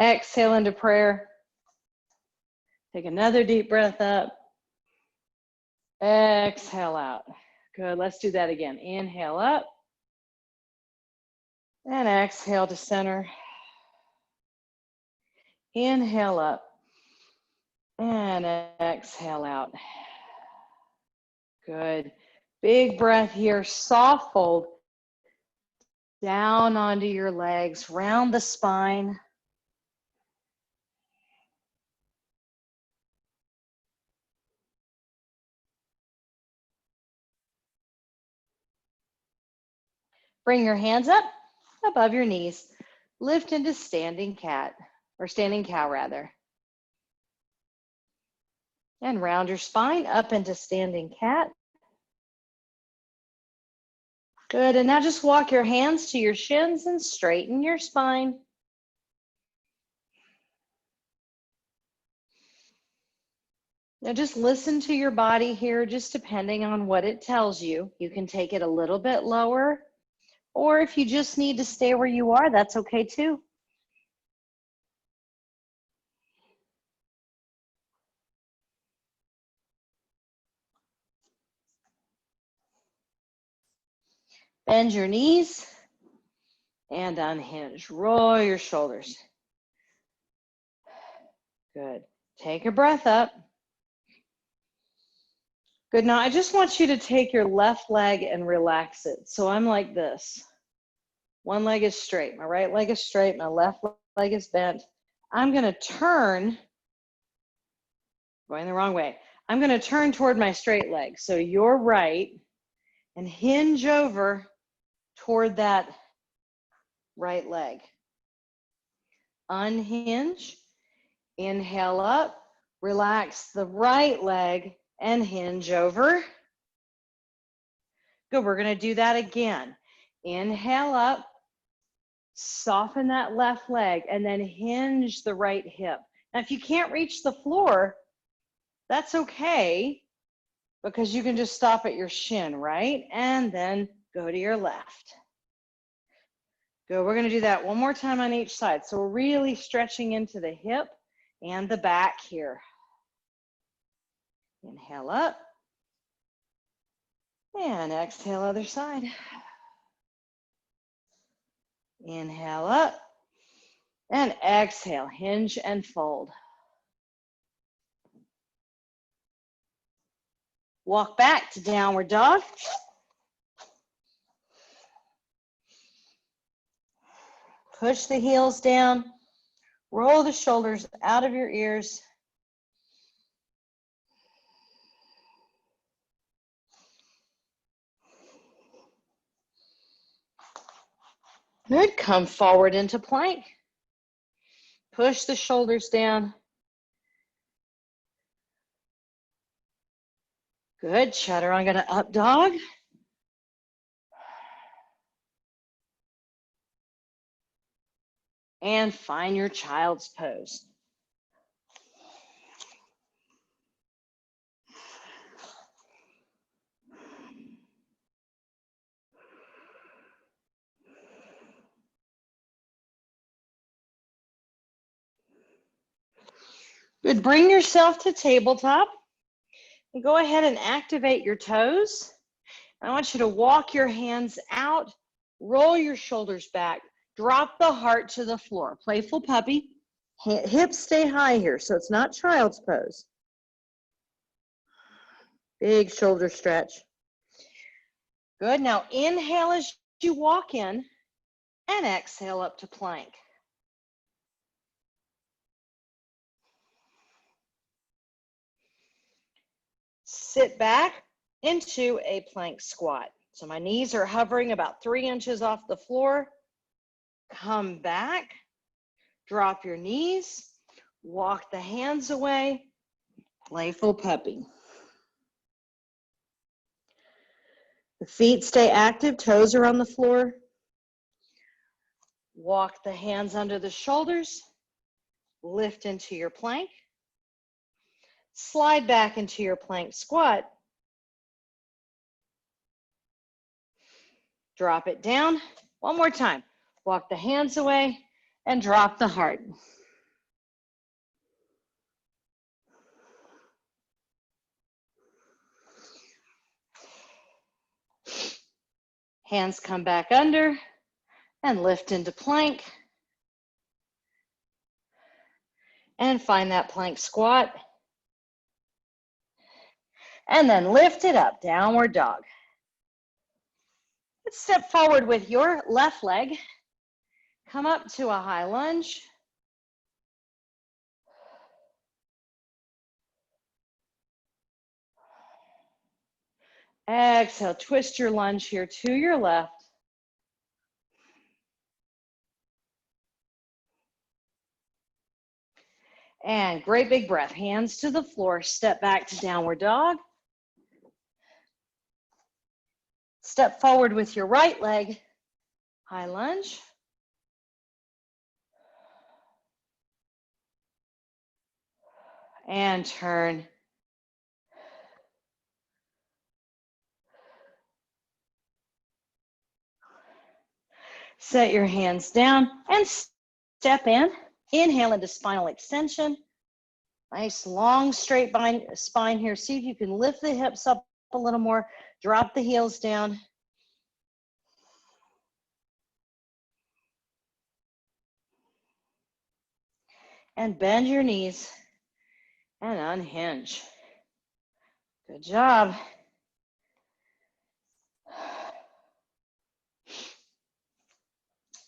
Exhale into prayer. Take another deep breath up. Exhale out. Good, let's do that again. Inhale up. And exhale to center. Inhale up. And exhale out. Good. Big breath here. Soft fold down onto your legs, round the spine. Bring your hands up above your knees. Lift into standing cat, or standing cow rather. And round your spine up into standing cat. Good, and now just walk your hands to your shins and straighten your spine. Now just listen to your body here, just depending on what it tells you. You can take it a little bit lower, or if you just need to stay where you are, that's okay too. Bend your knees and unhinge. Roll your shoulders. Good. Take a breath up. Good. Now I just want you to take your left leg and relax it. So I'm like this. One leg is straight. My right leg is straight. My left leg is bent. I'm going to turn, going the wrong way. I'm going to turn toward my straight leg. So you're right and hinge over toward that right leg. Unhinge, inhale up, relax the right leg and hinge over. Good, we're gonna do that again. Inhale up, soften that left leg and then hinge the right hip. Now, if you can't reach the floor, that's okay because you can just stop at your shin, right? And then go to your left. Good, we're gonna do that one more time on each side. So we're really stretching into the hip and the back here. Inhale up. And exhale, other side. Inhale up. And exhale, hinge and fold. Walk back to downward dog. Push the heels down. Roll the shoulders out of your ears. Good, come forward into plank. Push the shoulders down. Good, chaturanga up dog. And find your child's pose. Good, bring yourself to tabletop and go ahead and activate your toes. I want you to walk your hands out, roll your shoulders back, drop the heart to the floor. Playful puppy, hips stay high here, so it's not child's pose. Big shoulder stretch. Good, now inhale as you walk in and exhale up to plank. Sit back into a plank squat. So my knees are hovering about 3 inches off the floor. Come back, drop your knees, walk the hands away, playful puppy. The feet stay active, toes are on the floor. Walk the hands under the shoulders, lift into your plank. Slide back into your plank squat. Drop it down. One more time. Walk the hands away and drop the heart. Hands come back under and lift into plank. And find that plank squat. And then lift it up, downward dog. Let's step forward with your left leg. Come up to a high lunge. Exhale, twist your lunge here to your left. And great big breath, hands to the floor, step back to downward dog. Step forward with your right leg, high lunge. And turn. Set your hands down and step in. Inhale into spinal extension. Nice long straight spine here. See if you can lift the hips up a little more. Drop the heels down. And bend your knees and unhinge. Good job.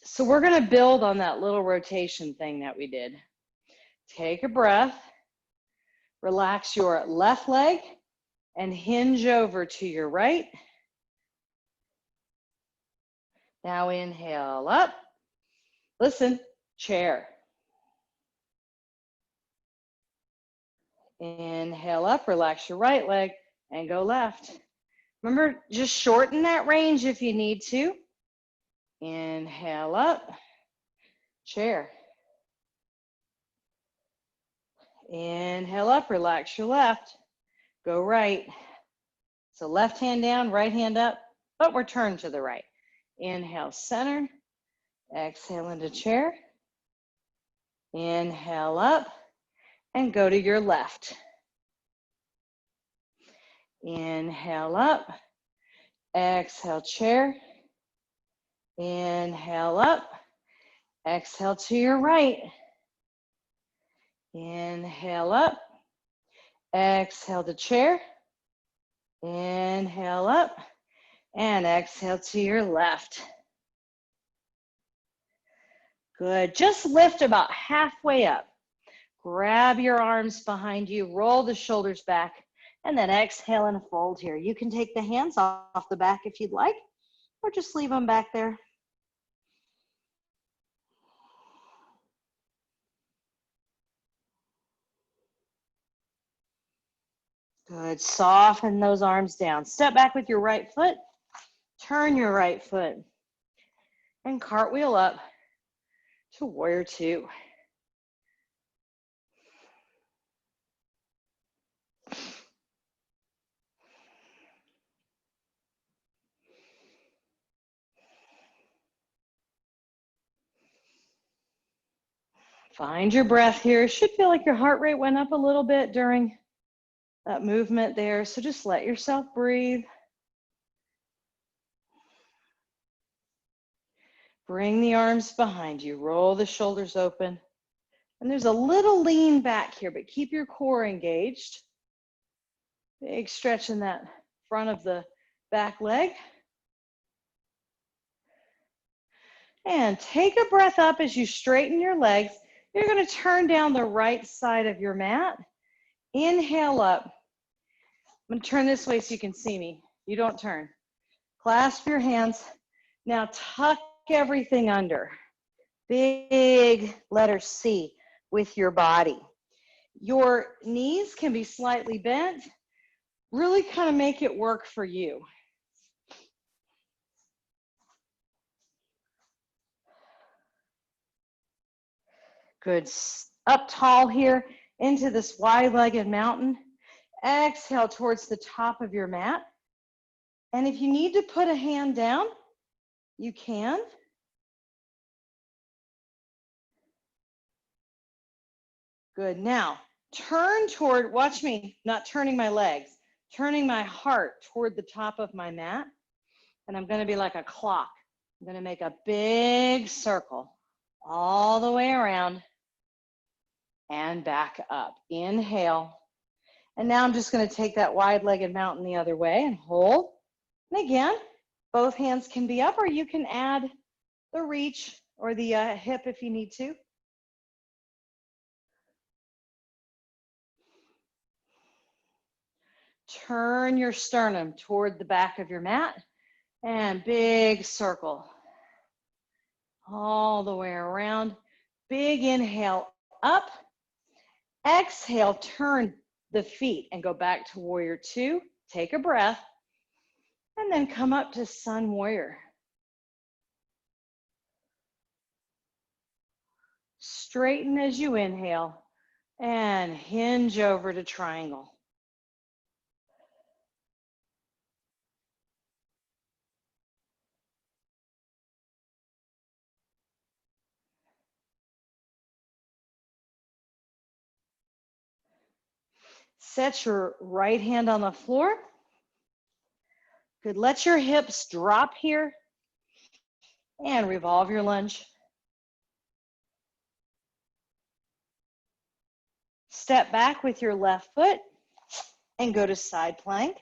So we're going to build on that little rotation thing that we did. Take a breath. Relax your left leg and hinge over to your right. Now inhale up. Listen, chair. Inhale up, relax your right leg and go left. Remember, just shorten that range if you need to. Inhale up, chair. Inhale up, relax your left, go right. So left hand down, right hand up, but we're turned to the right. Inhale, center. Exhale into chair. Inhale up and go to your left. Inhale up. Exhale, chair. Inhale up. Exhale to your right. Inhale up. Exhale to chair. Inhale up. And exhale to your left. Good. Just lift about halfway up. Grab your arms behind you, roll the shoulders back, and then exhale and fold here. You can take the hands off the back if you'd like, or just leave them back there. Good. Soften those arms down. Step back with your right foot. Turn your right foot. And cartwheel up to warrior two. Find your breath here. Should feel like your heart rate went up a little bit during that movement there. So just let yourself breathe. Bring the arms behind you. Roll the shoulders open. And there's a little lean back here, but keep your core engaged. Big stretch in that front of the back leg. And take a breath up as you straighten your legs. You're going to turn down the right side of your mat. Inhale up. I'm going to turn this way so you can see me. You don't turn. Clasp your hands. Now tuck everything under. Big letter C with your body. Your knees can be slightly bent. Really kind of make it work for you. Good. Up tall here into this wide-legged mountain. Exhale towards the top of your mat. And if you need to put a hand down, you can. Good. Now, turn toward, watch me, not turning my legs, turning my heart toward the top of my mat. And I'm going to be like a clock. I'm going to make a big circle all the way around and back up. Inhale. And now I'm just going to take that wide-legged mountain the other way and hold. And again, both hands can be up, or you can add the reach or the hip if you need to. Turn your sternum toward the back of your mat and big circle all the way around. Big inhale up. Exhale, turn the feet and go back to warrior two. Take a breath and then come up to sun warrior. Straighten as you inhale and hinge over to triangle. Set your right hand on the floor. Good. Let your hips drop here and revolve your lunge. Step back with your left foot and go to side plank.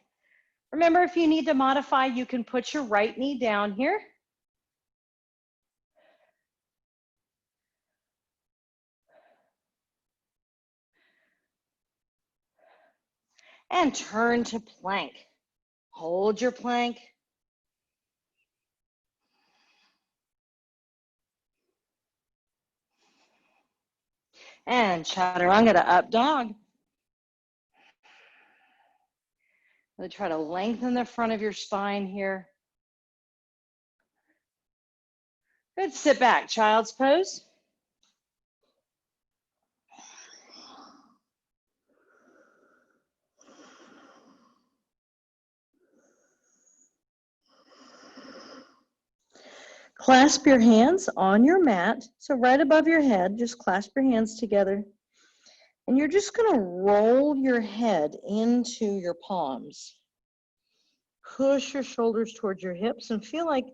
Remember, if you need to modify, you can put your right knee down here. And turn to plank. Hold your plank. And chaturanga to up dog. Really try to lengthen the front of your spine here. Good. Sit back, child's pose. Clasp your hands on your mat. So right above your head, just clasp your hands together. And you're just going to roll your head into your palms. Push your shoulders towards your hips and feel like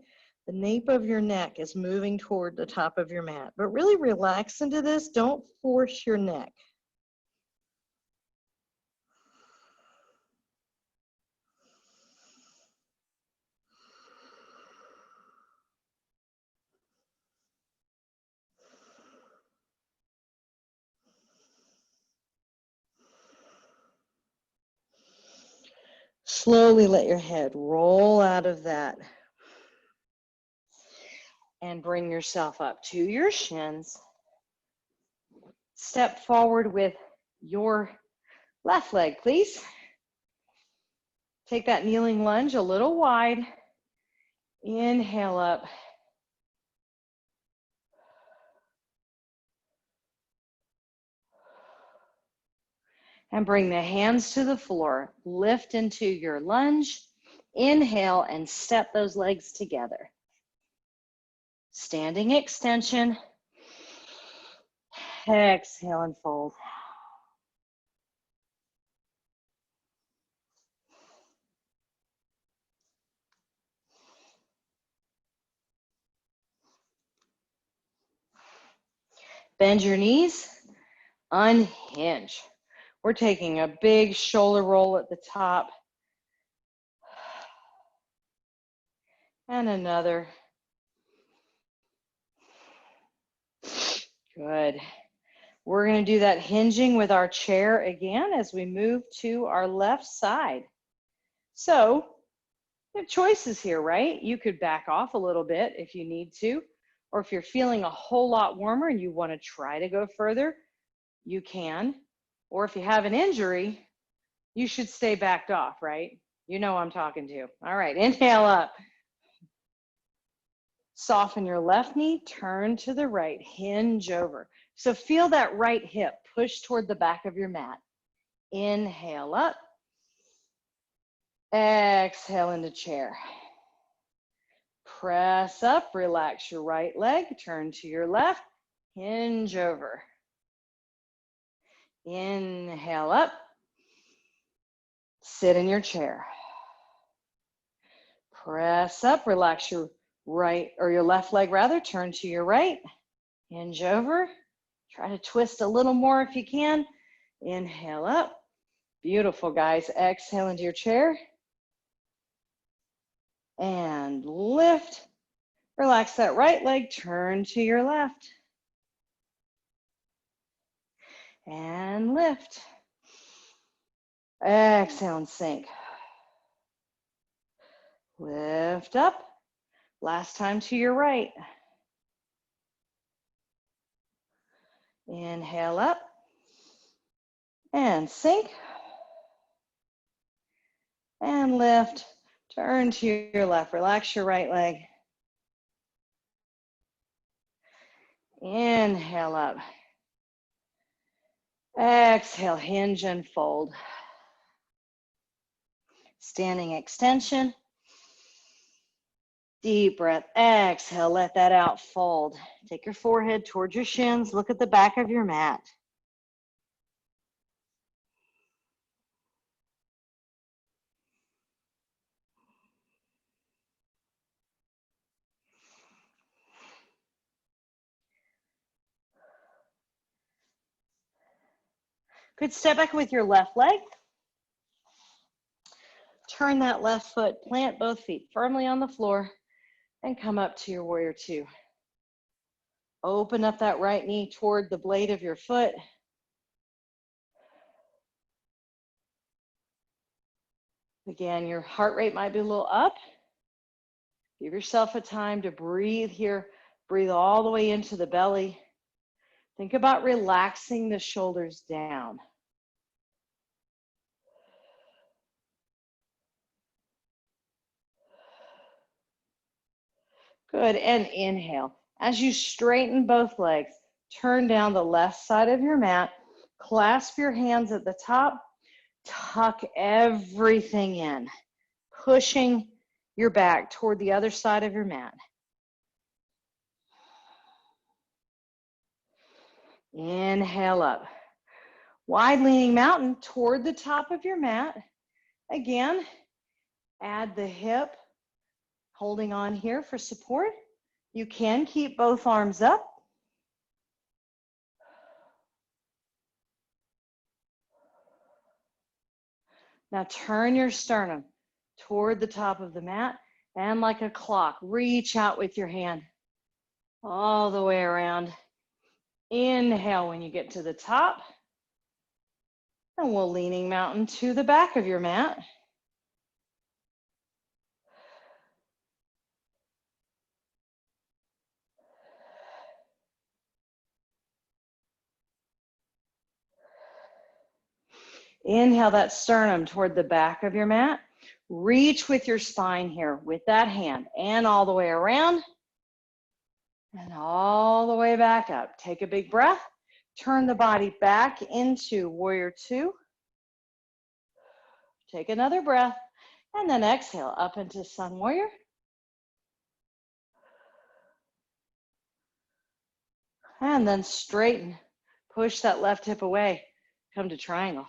the nape of your neck is moving toward the top of your mat. But really relax into this. Don't force your neck. Slowly let your head roll out of that. And bring yourself up to your shins. Step forward with your left leg, please. Take that kneeling lunge a little wide. Inhale up. And bring the hands to the floor. Lift into your lunge. Inhale and step those legs together. Standing extension. Exhale and fold. Bend your knees. Unhinge. We're taking a big shoulder roll at the top. And another. Good. We're going to do that hinging with our chair again as we move to our left side. So, you have choices here, right? You could back off a little bit if you need to, or if you're feeling a whole lot warmer and you want to try to go further, you can. Or if you have an injury, you should stay backed off, right? You know what I'm talking to. All right, inhale up. Soften your left knee, turn to the right, hinge over. So feel that right hip push toward the back of your mat. Inhale up. Exhale into chair. Press up, relax your right leg, turn to your left, hinge over. Inhale up. Sit in your chair. Press up, relax your right or your left leg rather, turn to your right, hinge over, try to twist a little more if you can. Inhale up. Beautiful, guys. Exhale into your chair. And lift. Relax that right leg, turn to your left. And lift. Exhale and sink. Lift up. Last time to your right. Inhale up. And sink. And lift. Turn to your left. Relax your right leg. Inhale up. Exhale, hinge and fold. Standing extension. Deep breath. Exhale, let that out, fold. Take your forehead towards your shins. Look at the back of your mat. Good, step back with your left leg. Turn that left foot, plant both feet firmly on the floor, and come up to your warrior two. Open up that right knee toward the blade of your foot. Again, your heart rate might be a little up. Give yourself a time to breathe here. Breathe all the way into the belly. Think about relaxing the shoulders down. Good, and inhale. As you straighten both legs, turn down the left side of your mat, clasp your hands at the top, tuck everything in, pushing your back toward the other side of your mat. Inhale up. Wide leaning mountain toward the top of your mat. Again, add the hip, holding on here for support. You can keep both arms up. Now turn your sternum toward the top of the mat, and like a clock, reach out with your hand all the way around. Inhale when you get to the top, and we'll leaning mountain to the back of your mat. Inhale that sternum toward the back of your mat. Reach with your spine here with that hand and all the way around and all the way back up. Take a big breath. Turn the body back into warrior two. Take another breath and then exhale up into sun warrior. And then straighten. Push that left hip away. Come to triangle.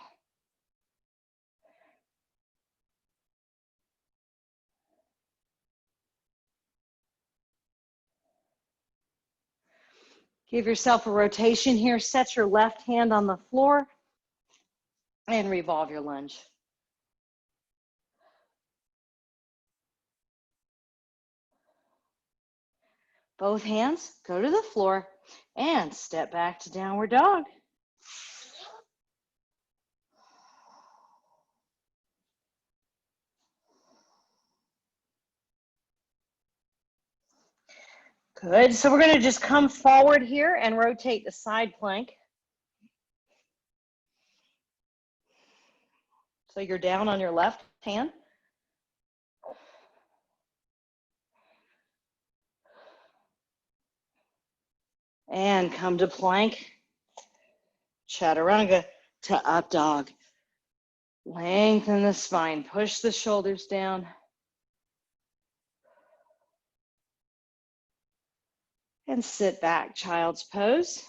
Give yourself a rotation here. Set your left hand on the floor and revolve your lunge. Both hands go to the floor and step back to downward dog. Good, so we're gonna just come forward here and rotate the side plank. So you're down on your left hand. And come to plank, chaturanga to up dog. Lengthen the spine, push the shoulders down. And sit back, child's pose.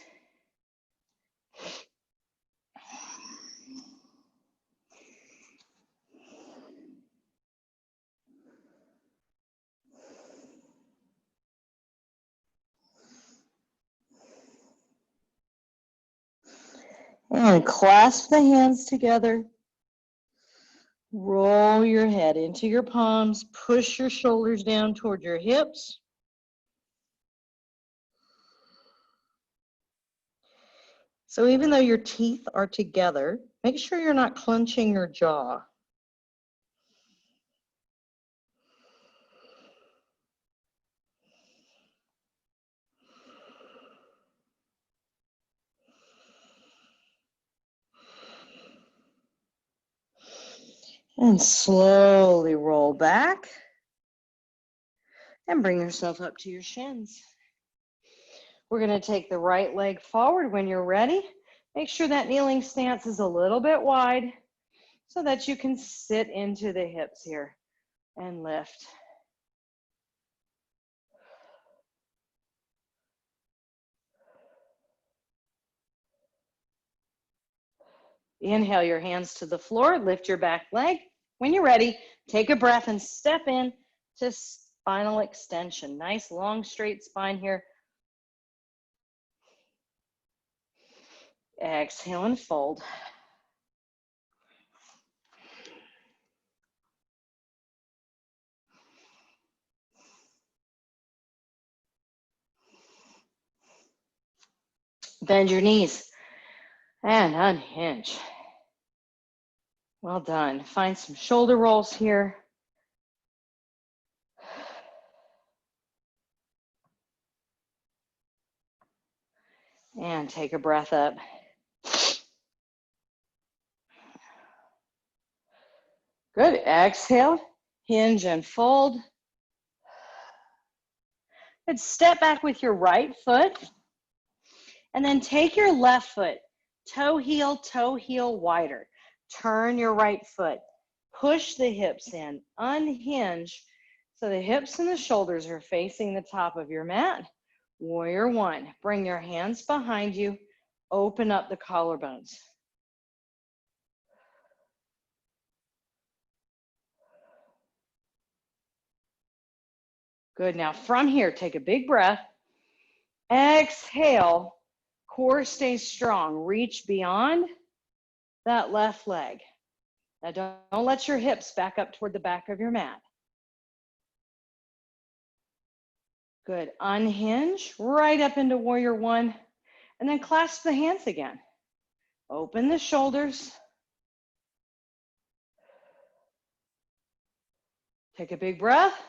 And clasp the hands together. Roll your head into your palms. Push your shoulders down toward your hips. So even though your teeth are together, make sure you're not clenching your jaw. And slowly roll back and bring yourself up to your shins. We're going to take the right leg forward when you're ready. Make sure that kneeling stance is a little bit wide so that you can sit into the hips here and lift. Inhale your hands to the floor, lift your back leg. When you're ready, take a breath and step in to spinal extension. Nice long straight spine here. Exhale and fold. Bend your knees and unhinge. Well done. Find some shoulder rolls here. And take a breath up. Good. Exhale, hinge and fold. Good. Step back with your right foot. And then take your left foot, toe heel wider. Turn your right foot. Push the hips in. Unhinge so the hips and the shoulders are facing the top of your mat. Warrior one. Bring your hands behind you. Open up the collarbones. Good. Now from here, take a big breath. Exhale. Core stays strong. Reach beyond that left leg. Now don't let your hips back up toward the back of your mat. Good. Unhinge right up into warrior one, and then clasp the hands again. Open the shoulders. Take a big breath.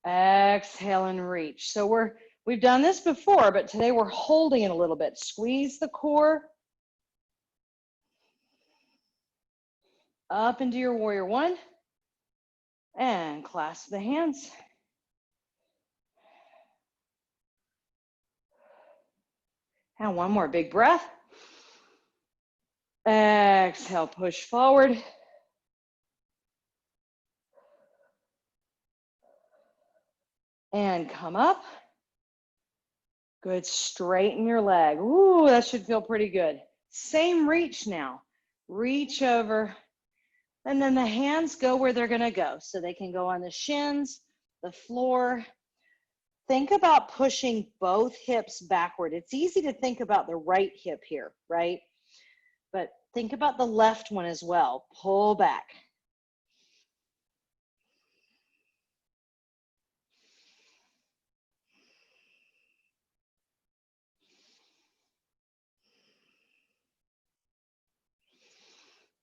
Exhale and reach. So we've done this before, but today we're holding it a little bit. Squeeze the core up into your warrior one and clasp the hands. And one more big breath. Exhale, push forward. And come up. Good, straighten your leg. Ooh, that should feel pretty good. Same reach now. Reach over, and then the hands go where they're gonna go. So they can go on the shins, the floor. Think about pushing both hips backward. It's easy to think about the right hip here, right? But think about the left one as well. Pull back.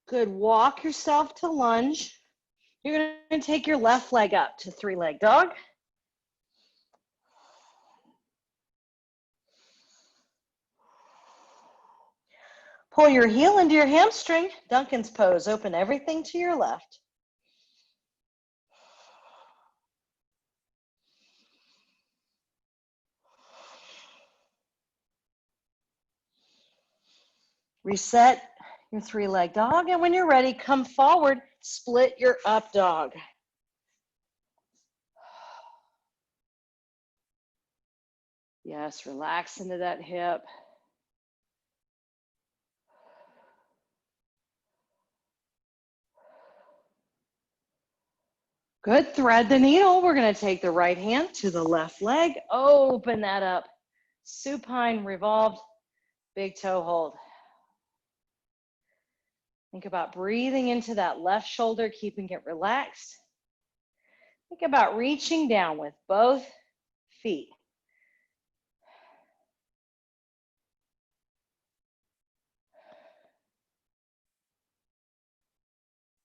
Good, walk yourself to lunge. You're gonna take your left leg up to three-leg dog. Pull your heel into your hamstring. Duncan's pose, open everything to your left. Reset your three-leg dog, and when you're ready, come forward, split your up dog. Yes, relax into that hip. Good, thread the needle. We're gonna take the right hand to the left leg, open that up. Supine, revolved, big toe hold. Think about breathing into that left shoulder, keeping it relaxed. Think about reaching down with both feet.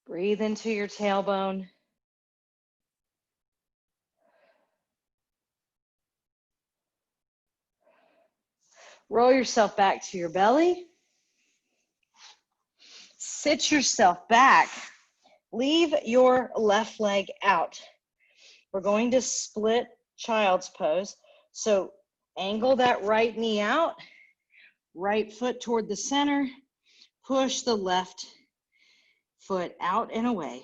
Breathe into your tailbone. Roll yourself back to your belly. Sit yourself back. Leave your left leg out. We're going to split child's pose. So angle that right knee out, right foot toward the center, push the left foot out and away.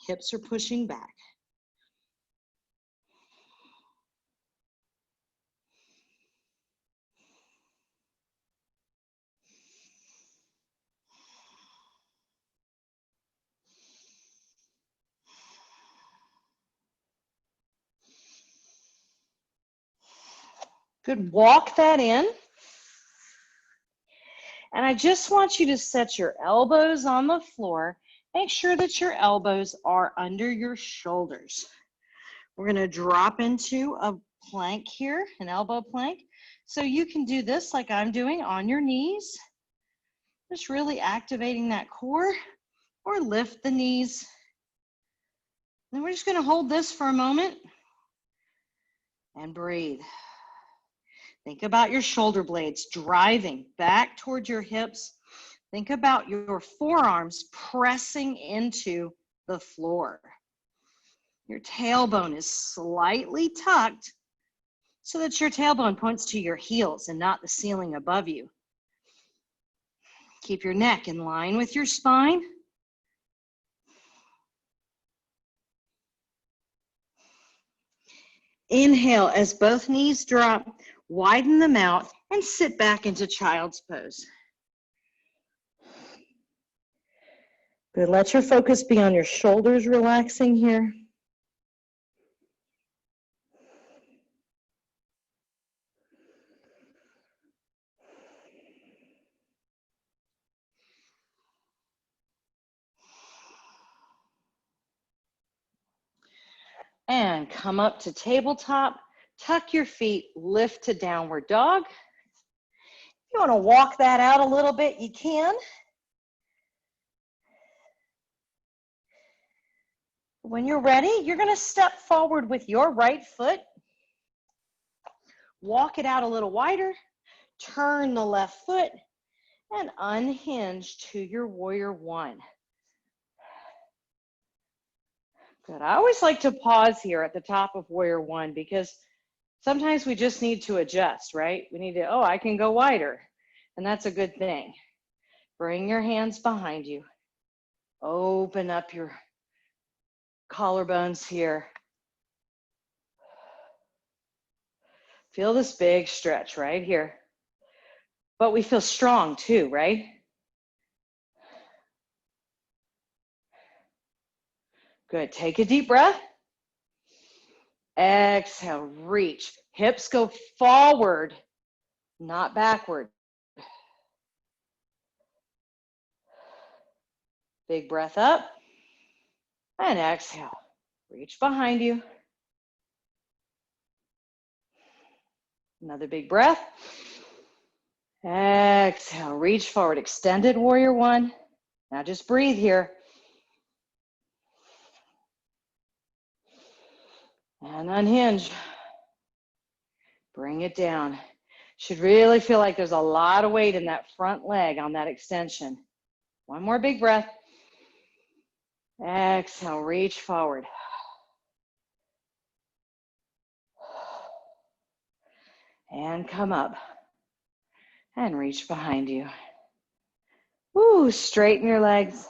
Hips are pushing back. Good, walk that in. And I just want you to set your elbows on the floor. Make sure that your elbows are under your shoulders. We're going to drop into a plank here, an elbow plank. So you can do this like I'm doing on your knees. Just really activating that core, or lift the knees. Then we're just going to hold this for a moment and breathe. Think about your shoulder blades driving back towards your hips. Think about your forearms pressing into the floor. Your tailbone is slightly tucked so that your tailbone points to your heels and not the ceiling above you. Keep your neck in line with your spine. Inhale as both knees drop, widen them out, and sit back into child's pose. Good, let your focus be on your shoulders relaxing here. And come up to tabletop, tuck your feet, lift to downward dog. If you want to walk that out a little bit, you can. When you're ready, you're going to step forward with your right foot. Walk it out a little wider. Turn the left foot and unhinge to your warrior one. Good. I always like to pause here at the top of warrior one because sometimes we just need to adjust, right? We need to, oh, I can go wider. And that's a good thing. Bring your hands behind you. Open up your collarbones here. Feel this big stretch right here. But we feel strong too, right? Good. Take a deep breath. Exhale, reach. Hips go forward, not backward. Big breath up. And exhale. Reach behind you. Another big breath. Exhale, reach forward. Extended warrior one. Now just breathe here. And unhinge. Bring it down. Should really feel like there's a lot of weight in that front leg on that extension. One more big breath. Exhale, reach forward. And come up. And reach behind you. Woo, straighten your legs.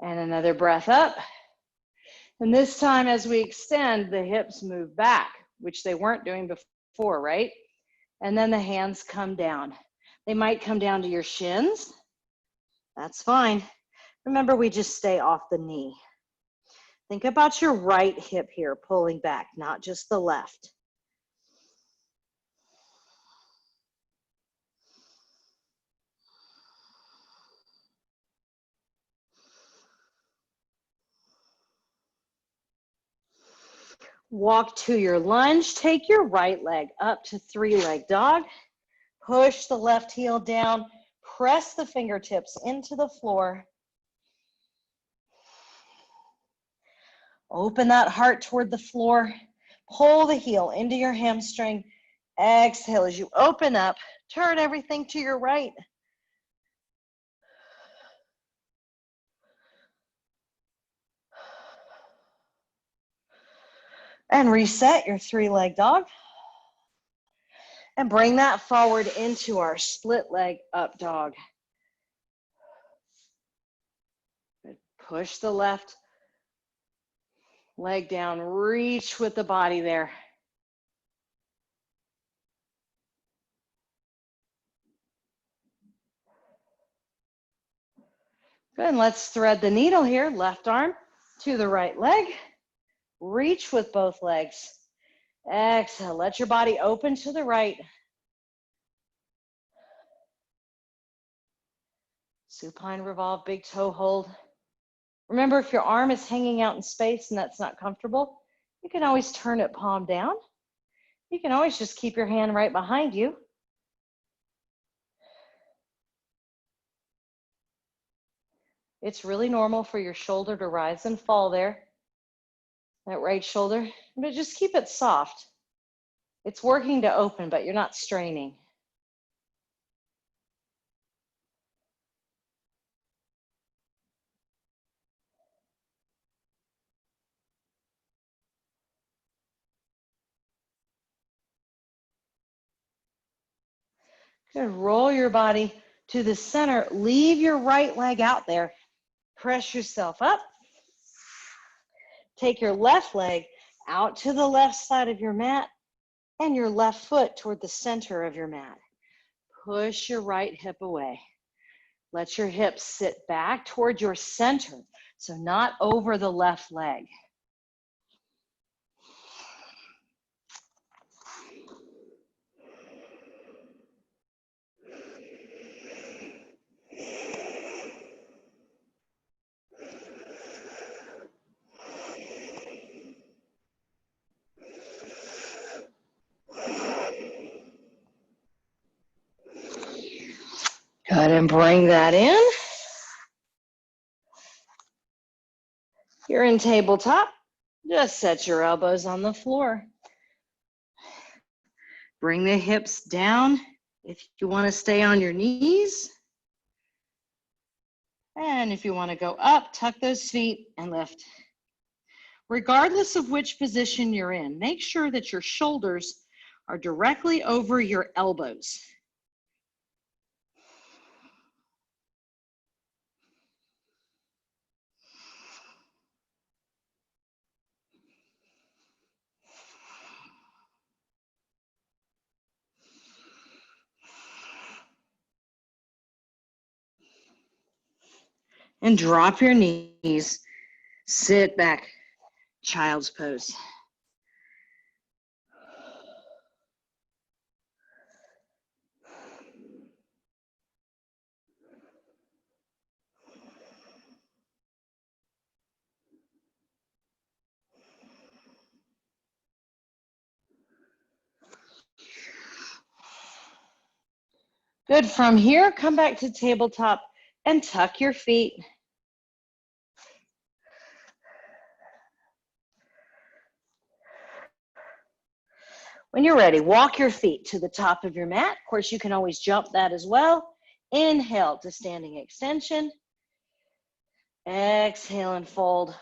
And another breath up. And this time as we extend, the hips move back, which they weren't doing before, right? And then the hands come down. They might come down to your shins. That's fine. Remember, we just stay off the knee. Think about your right hip here, pulling back, not just the left. Walk to your lunge. Take your right leg up to three-leg dog. Push the left heel down. Press the fingertips into the floor. Open that heart toward the floor. Pull the heel into your hamstring. Exhale as you open up. Turn everything to your right. And reset your three-leg dog. And bring that forward into our split leg up dog. Push the left leg down. Reach with the body there. Good, and let's thread the needle here. Left arm to the right leg. Reach with both legs. Exhale, let your body open to the right. Supine revolve, big toe hold. Remember, if your arm is hanging out in space and that's not comfortable, you can always turn it palm down. You can always just keep your hand right behind you. It's really normal for your shoulder to rise and fall there, that right shoulder, but just keep it soft. It's working to open, but you're not straining. Good, roll your body to the center. Leave your right leg out there. Press yourself up. Take your left leg out to the left side of your mat and your left foot toward the center of your mat. Push your right hip away. Let your hips sit back toward your center, so not over the left leg. Good, and bring that in. You're in tabletop. Just set your elbows on the floor. Bring the hips down if you want to stay on your knees. And if you want to go up, tuck those feet and lift. Regardless of which position you're in, make sure that your shoulders are directly over your elbows. And drop your knees. Sit back, child's pose. Good, from here, come back to tabletop and tuck your feet. When you're ready, walk your feet to the top of your mat. Of course, you can always jump that as well. Inhale to standing extension. Exhale and fold.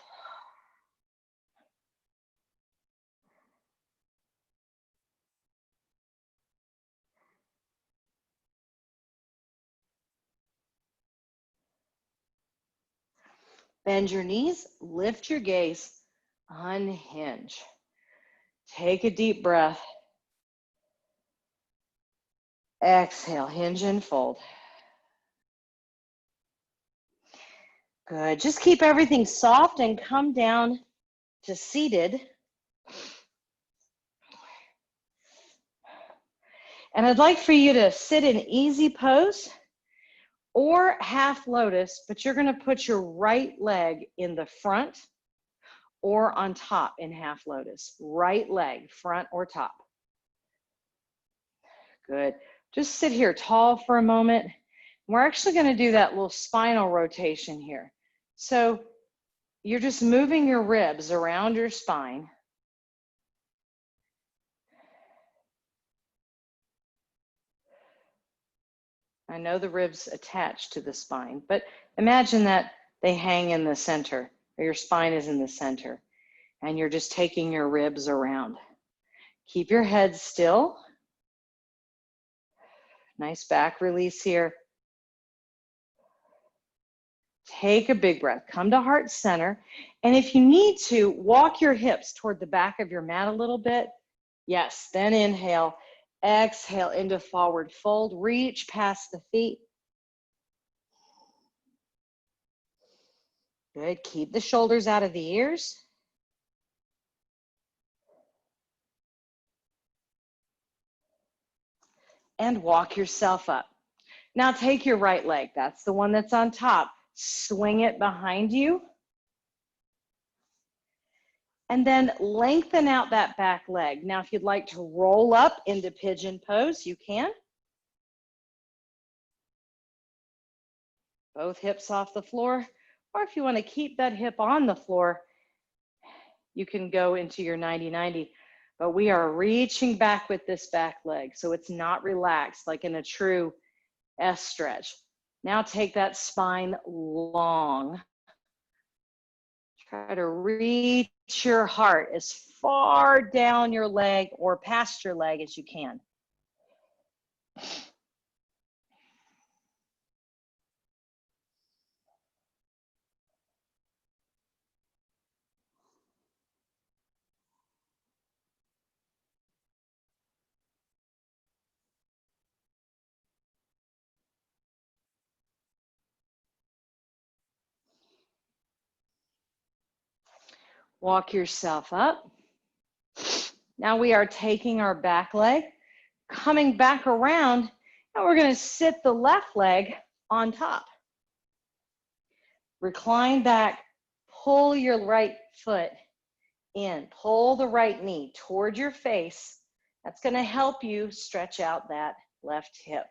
Bend your knees, lift your gaze, unhinge. Take a deep breath. Exhale, hinge and fold. Good, just keep everything soft and come down to seated. And I'd like for you to sit in easy pose or half lotus, but you're gonna put your right leg in the front or on top in half lotus. Right leg, front or top. Good. Just sit here tall for a moment. We're actually going to do that little spinal rotation here. So you're just moving your ribs around your spine. I know the ribs attach to the spine, but imagine that they hang in the center, or your spine is in the center, and you're just taking your ribs around. Keep your head still. Nice back release here. Take a big breath. Come to heart center. And if you need to, walk your hips toward the back of your mat a little bit. Yes, then inhale. Exhale into forward fold. Reach past the feet. Good. Keep the shoulders out of the ears. And walk yourself up. Now take your right leg. That's the one that's on top. Swing it behind you. And then lengthen out that back leg. Now, if you'd like to roll up into pigeon pose, you can. Both hips off the floor. Or if you want to keep that hip on the floor, you can go into your 90-90. But we are reaching back with this back leg, so it's not relaxed like in a true S stretch. Now take that spine long. Try to reach your heart as far down your leg or past your leg as you can. Walk yourself up. Now we are taking our back leg, coming back around, and we're going to sit the left leg on top. Recline back, pull your right foot in, pull the right knee toward your face. That's going to help you stretch out that left hip.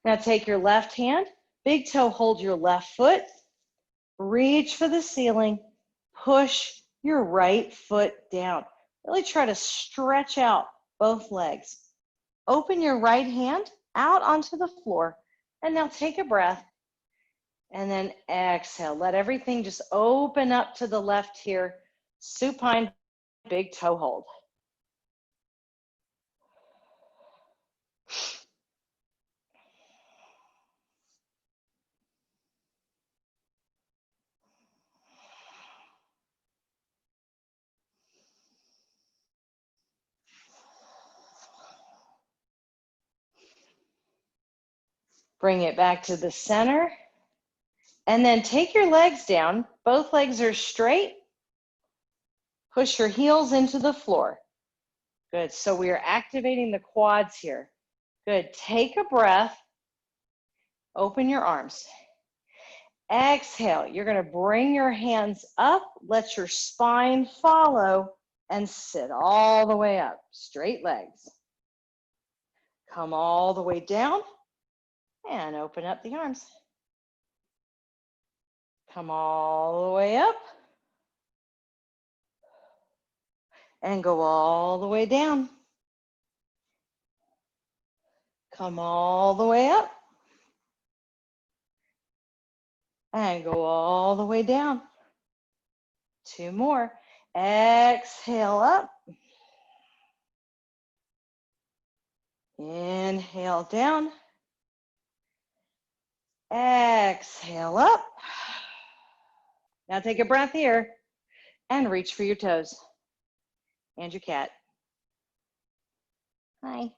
Now take your left hand, big toe, hold your left foot, reach for the ceiling, push your right foot down. Really try to stretch out both legs. Open your right hand out onto the floor, and now take a breath, and then exhale. Let everything just open up to the left here. Supine, big toe hold. Bring it back to the center. And then take your legs down. Both legs are straight. Push your heels into the floor. Good. So we are activating the quads here. Good. Take a breath. Open your arms. Exhale. You're going to bring your hands up. Let your spine follow and sit all the way up. Straight legs. Come all the way down and open up the arms. Come all the way up and go all the way down. Come all the way up and go all the way down. Two more. Exhale up. Inhale down. Exhale up. Now take a breath here and reach for your toes and your cat. Hi.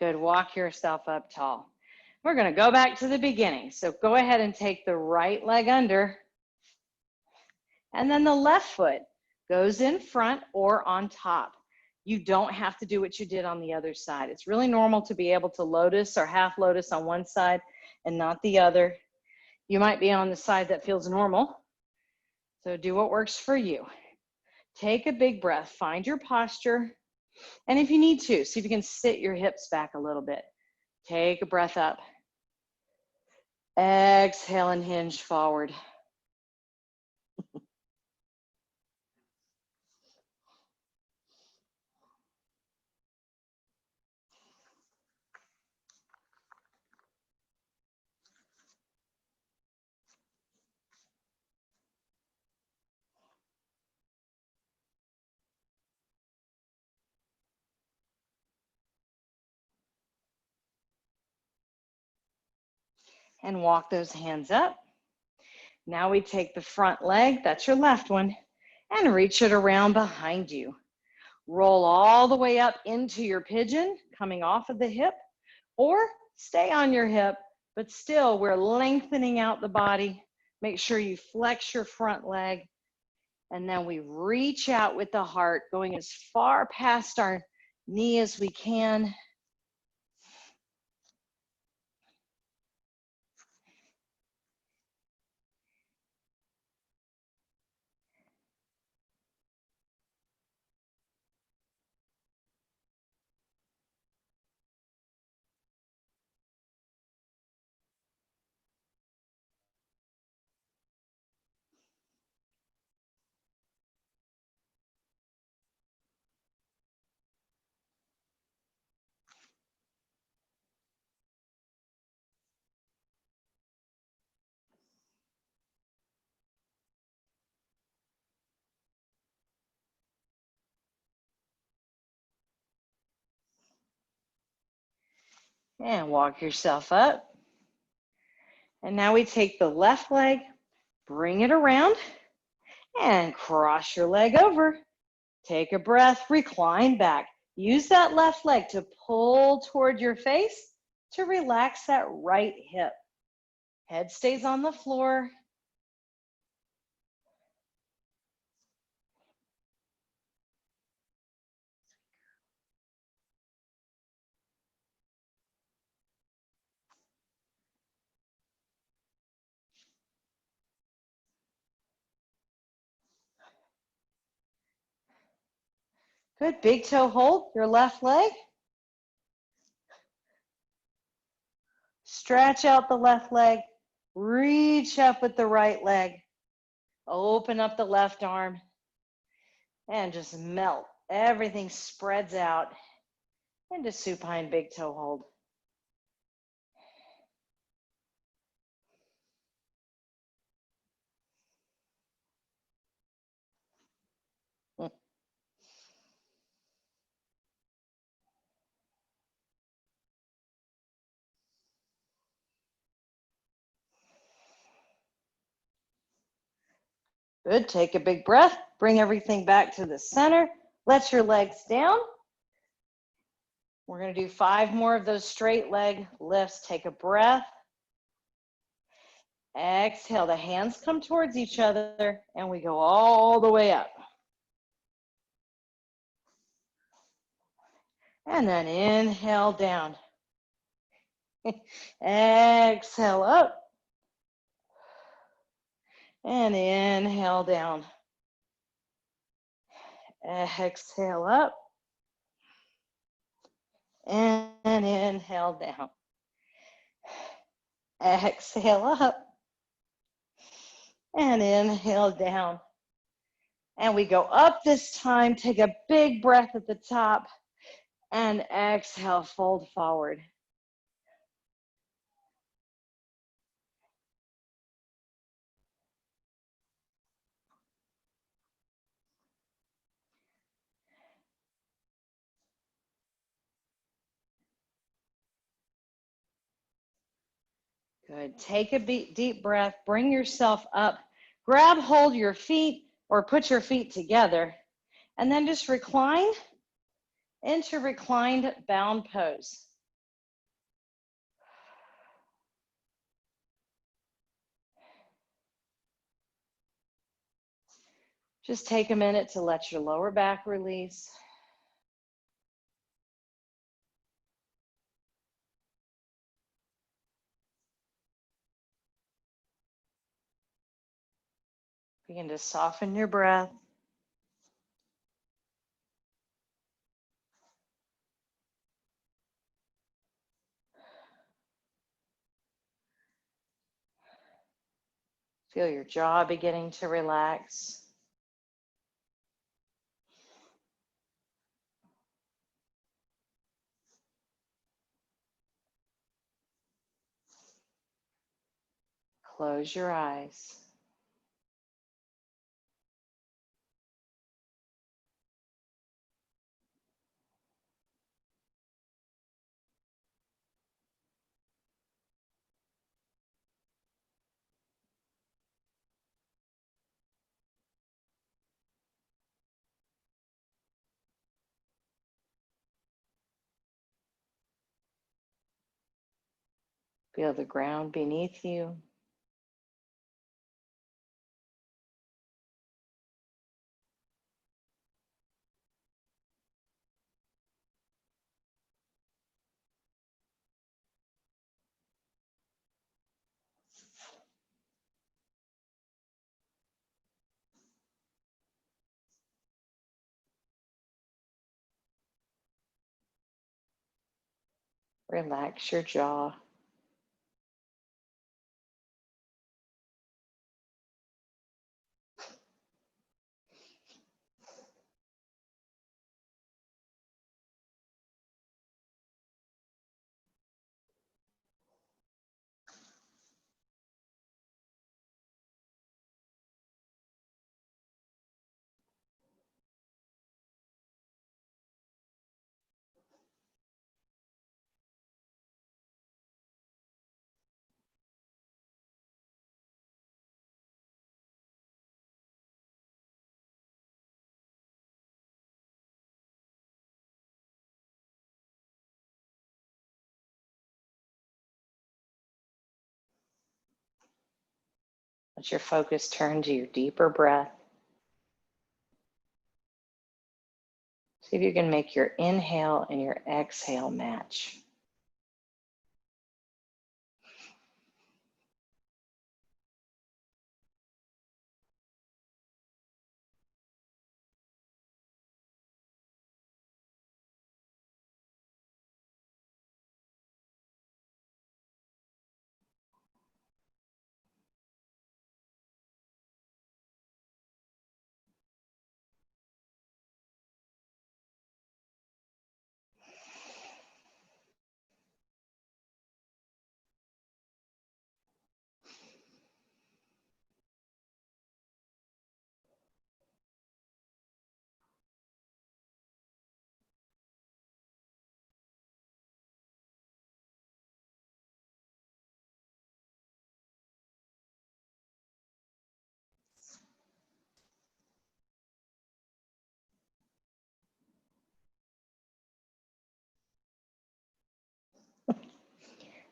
Good. Walk yourself up tall. We're going to go back to the beginning. So go ahead and take the right leg under And then the left foot goes in front or on top. You don't have to do what you did on the other side. It's really normal to be able to lotus or half lotus on one side and not the other. You might be on the side that feels normal. So do what works for you. Take a big breath, find your posture. And if you need to, see if you can sit your hips back a little bit. Take a breath up. Exhale and hinge forward. And walk those hands up. Now we take the front leg, that's your left one, and reach it around behind you. Roll all the way up into your pigeon, coming off of the hip, or stay on your hip, but still we're lengthening out the body. Make sure you flex your front leg, and then we reach out with the heart, going as far past our knee as we can. And walk yourself up. And now we take the left leg, bring it around, and cross your leg over. Take a breath, recline back. Use that left leg to pull toward your face to relax that right hip. Head stays on the floor. Good, big toe hold, your left leg. Stretch out the left leg. Reach up with the right leg. Open up the left arm. And just melt. Everything spreads out into supine big toe hold. Good, take a big breath. Bring everything back to the center. Let your legs down. We're going to do 5 more of those straight leg lifts. Take a breath. Exhale, the hands come towards each other, and we go all the way up. And then inhale down. Exhale up. And inhale down. Exhale up. And inhale down. Exhale up. And inhale down. And we go up this time. Take a big breath at the top. And exhale, fold forward. Good. Take a deep breath. Bring yourself up. Grab hold of your feet or put your feet together. And then just recline into reclined bound pose. Just take a minute to let your lower back release. Begin to soften your breath. Feel your jaw beginning to relax. Close your eyes. Feel the ground beneath you. Relax your jaw. Let your focus turn to your deeper breath. See if you can make your inhale and your exhale match.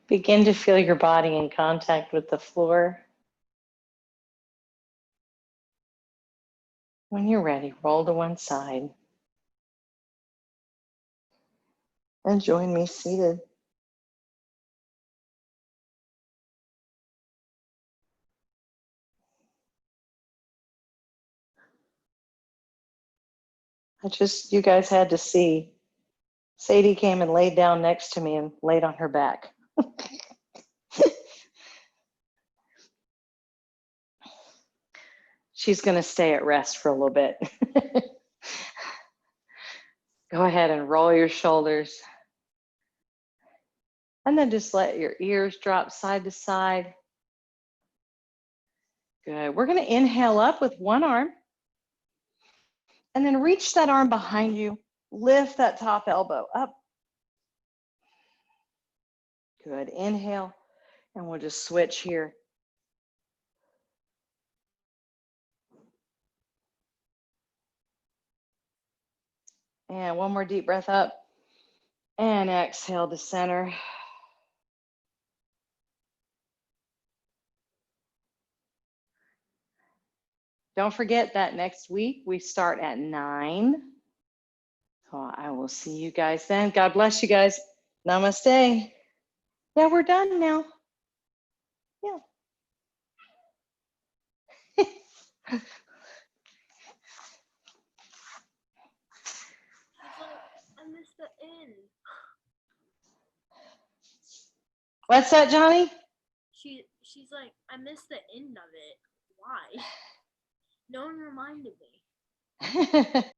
Begin to feel your body in contact with the floor. When you're ready, roll to one side and join me seated. You guys had to see. Sadie came and laid down next to me and laid on her back. She's going to stay at rest for a little bit. Go ahead and roll your shoulders. And then just let your ears drop side to side. Good. We're going to inhale up with one arm. And then reach that arm behind you. Lift that top elbow up. Good. Inhale. And we'll just switch here. And one more deep breath up. And exhale to center. don't forget that next week we start at 9. So I will see you guys then. God bless you guys. Namaste. Yeah, we're done now. Yeah. She's like, I missed the end. What's that, Johnny? She's like, I missed the end of it. Why? No one reminded me.